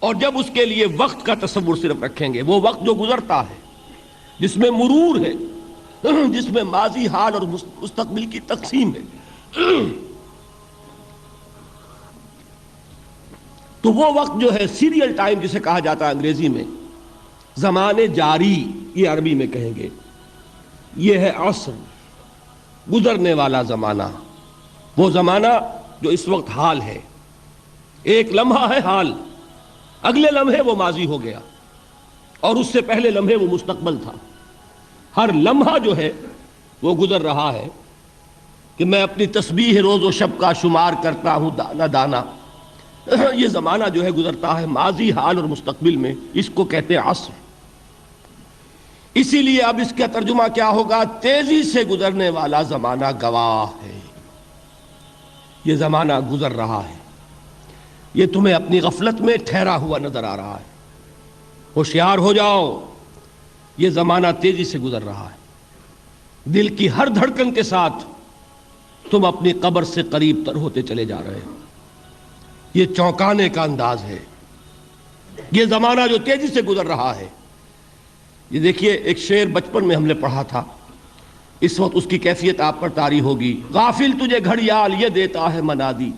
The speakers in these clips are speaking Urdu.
اور جب اس کے لیے وقت کا تصور صرف رکھیں گے، وہ وقت جو گزرتا ہے، جس میں مرور ہے، جس میں ماضی، حال اور مستقبل کی تقسیم ہے، تو وہ وقت جو ہے سیریل ٹائم جسے کہا جاتا ہے انگریزی میں، زمانے جاری یہ عربی میں کہیں گے، یہ ہے عصر، گزرنے والا زمانہ، وہ زمانہ جو اس وقت حال ہے۔ ایک لمحہ ہے حال، اگلے لمحے وہ ماضی ہو گیا، اور اس سے پہلے لمحے وہ مستقبل تھا۔ ہر لمحہ جو ہے وہ گزر رہا ہے کہ میں اپنی تسبیح روز و شب کا شمار کرتا ہوں دانا دانا۔ یہ زمانہ جو ہے گزرتا ہے ماضی، حال اور مستقبل میں، اس کو کہتے ہیں عصر۔ اسی لیے اب اس کا ترجمہ کیا ہوگا؟ تیزی سے گزرنے والا زمانہ گواہ ہے۔ یہ زمانہ گزر رہا ہے، یہ تمہیں اپنی غفلت میں ٹھہرا ہوا نظر آ رہا ہے۔ ہوشیار ہو جاؤ، یہ زمانہ تیزی سے گزر رہا ہے۔ دل کی ہر دھڑکن کے ساتھ تم اپنی قبر سے قریب تر ہوتے چلے جا رہے ہو۔ یہ چونکانے کا انداز ہے، یہ زمانہ جو تیزی سے گزر رہا ہے۔ یہ دیکھیے، ایک شعر بچپن میں ہم نے پڑھا تھا، اس وقت اس کی کیفیت آپ پر طاری ہوگی۔ غافل تجھے گھڑیال یہ دیتا ہے منادی،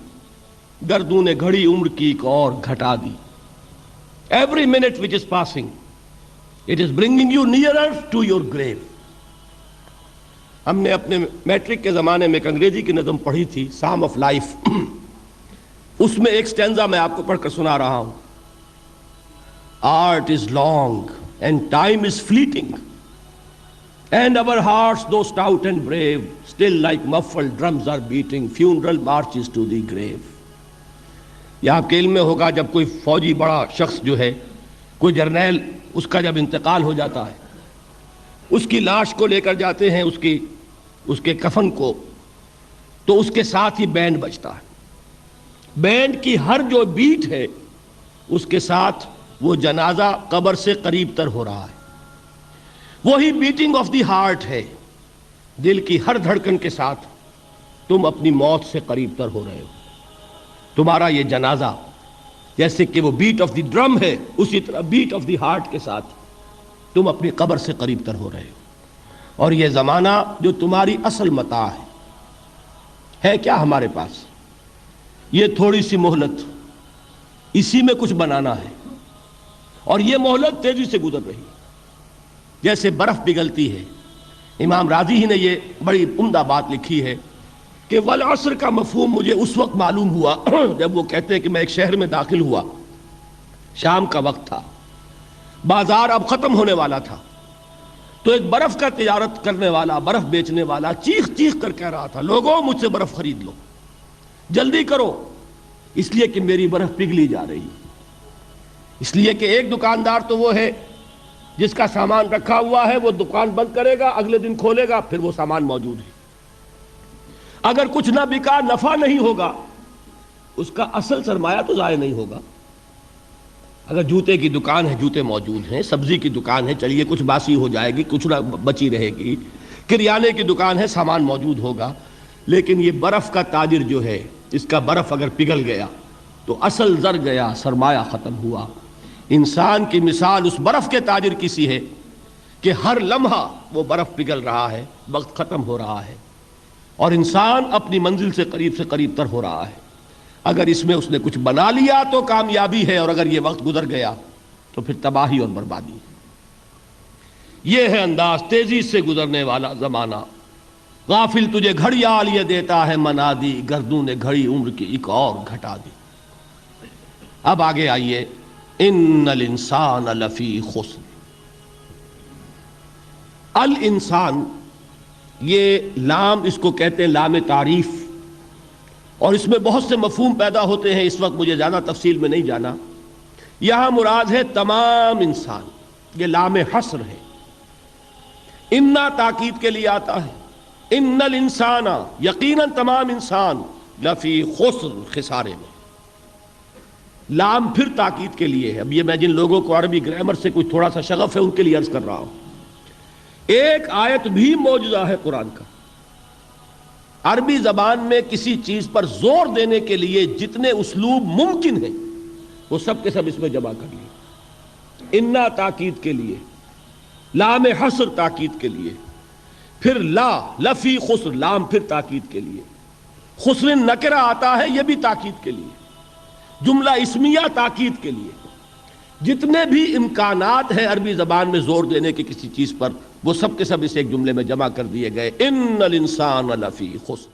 گردوں نے گھڑی عمر کی ایک اور گھٹا دی۔ Every minute which is passing, it is bringing you nearer to your grave۔ ہم نے اپنے میٹرک کے زمانے میں ایک انگریزی کی نظم پڑھی تھی، سام آف لائف۔ اس میں ایک سٹینزا میں آپ کو پڑھ کر سنا رہا ہوں۔ Art is long and time is fleeting, and our hearts though stout and brave, still like muffled drums are beating funeral marches to the grave۔ یہ آپ کے علم میں ہوگا، جب کوئی فوجی بڑا شخص جو ہے، کوئی جرنیل، اس کا جب انتقال ہو جاتا ہے، اس کی لاش کو لے کر جاتے ہیں اس کے کفن کو، تو اس کے ساتھ ہی بینڈ بجتا ہے۔ بینڈ کی ہر جو بیٹ ہے، اس کے ساتھ وہ جنازہ قبر سے قریب تر ہو رہا ہے۔ وہی بیٹنگ آف دی ہارٹ ہے، دل کی ہر دھڑکن کے ساتھ تم اپنی موت سے قریب تر ہو رہے ہو۔ تمہارا یہ جنازہ جیسے کہ وہ بیٹ آف دی ڈرم ہے، اسی طرح بیٹ آف دی ہارٹ کے ساتھ تم اپنی قبر سے قریب تر ہو رہے ہو۔ اور یہ زمانہ جو تمہاری اصل متاع ہے کیا ہمارے پاس؟ یہ تھوڑی سی مہلت، اسی میں کچھ بنانا ہے، اور یہ مہلت تیزی سے گزر رہی ہے، جیسے برف پگھلتی ہے۔ امام راضی ہی نے یہ بڑی عمدہ بات لکھی ہے کہ والعصر کا مفہوم مجھے اس وقت معلوم ہوا جب وہ کہتے ہیں کہ میں ایک شہر میں داخل ہوا، شام کا وقت تھا، بازار اب ختم ہونے والا تھا، تو ایک برف کا تجارت کرنے والا، برف بیچنے والا چیخ چیخ کر کہہ رہا تھا، لوگوں مجھ سے برف خرید لو، جلدی کرو، اس لیے کہ میری برف پگھلی جا رہی ہے۔ اس لیے کہ ایک دکاندار تو وہ ہے جس کا سامان رکھا ہوا ہے، وہ دکان بند کرے گا، اگلے دن کھولے گا، پھر وہ سامان موجود ہے۔ اگر کچھ نہ بکا، نفع نہیں ہوگا، اس کا اصل سرمایہ تو ضائع نہیں ہوگا۔ اگر جوتے کی دکان ہے، جوتے موجود ہیں، سبزی کی دکان ہے، چلیے کچھ باسی ہو جائے گی، کچھ نہ بچی رہے گی، کریانے کی دکان ہے، سامان موجود ہوگا۔ لیکن یہ برف کا تاجر جو ہے، اس کا برف اگر پگھل گیا تو اصل زر گیا، سرمایہ ختم ہوا۔ انسان کی مثال اس برف کے تاجر کی سی ہے کہ ہر لمحہ وہ برف پگھل رہا ہے، وقت ختم ہو رہا ہے، اور انسان اپنی منزل سے قریب تر ہو رہا ہے۔ اگر اس میں اس نے کچھ بنا لیا تو کامیابی ہے، اور اگر یہ وقت گزر گیا تو پھر تباہی اور بربادی ہے۔ یہ ہے انداز تیزی سے گزرنے والا زمانہ۔ غافل تجھے گھڑیال یہ دیتا ہے منادی، گردوں نے گھڑی عمر کی ایک اور گھٹا دی۔ اب آگے آئیے، ان الانسان لفی خسر۔ الانسان، یہ لام اس کو کہتے ہیں لام تعریف، اور اس میں بہت سے مفہوم پیدا ہوتے ہیں، اس وقت مجھے زیادہ تفصیل میں نہیں جانا۔ یہاں مراد ہے تمام انسان، یہ لام حصر ہے۔ انا تاکید کے لیے آتا ہے، ان الانسان، یقیناً تمام انسان، لفی خسر، خسارے میں۔ لام پھر تاکید کے لیے ہے۔ اب یہ میں جن لوگوں کو عربی گرامر سے کوئی تھوڑا سا شغف ہے ان کے لیے عرض کر رہا ہوں، ایک آیت بھی معجزہ ہے قرآن کا۔ عربی زبان میں کسی چیز پر زور دینے کے لیے جتنے اسلوب ممکن ہیں وہ سب کے سب اس میں جمع کر لیے. انا تاکید کے لیے، لام حصر تاکید کے لیے، پھر لا لفی خسر، لام پھر تاکید کے لیے، خسر نکرہ آتا ہے یہ بھی تاکید کے لیے، جملہ اسمیہ تاکید کے لیے. جتنے بھی امکانات ہیں عربی زبان میں زور دینے کی کسی چیز پر، وہ سب کے سب اس ایک جملے میں جمع کر دیے گئے. ان الانسان لفی خسر.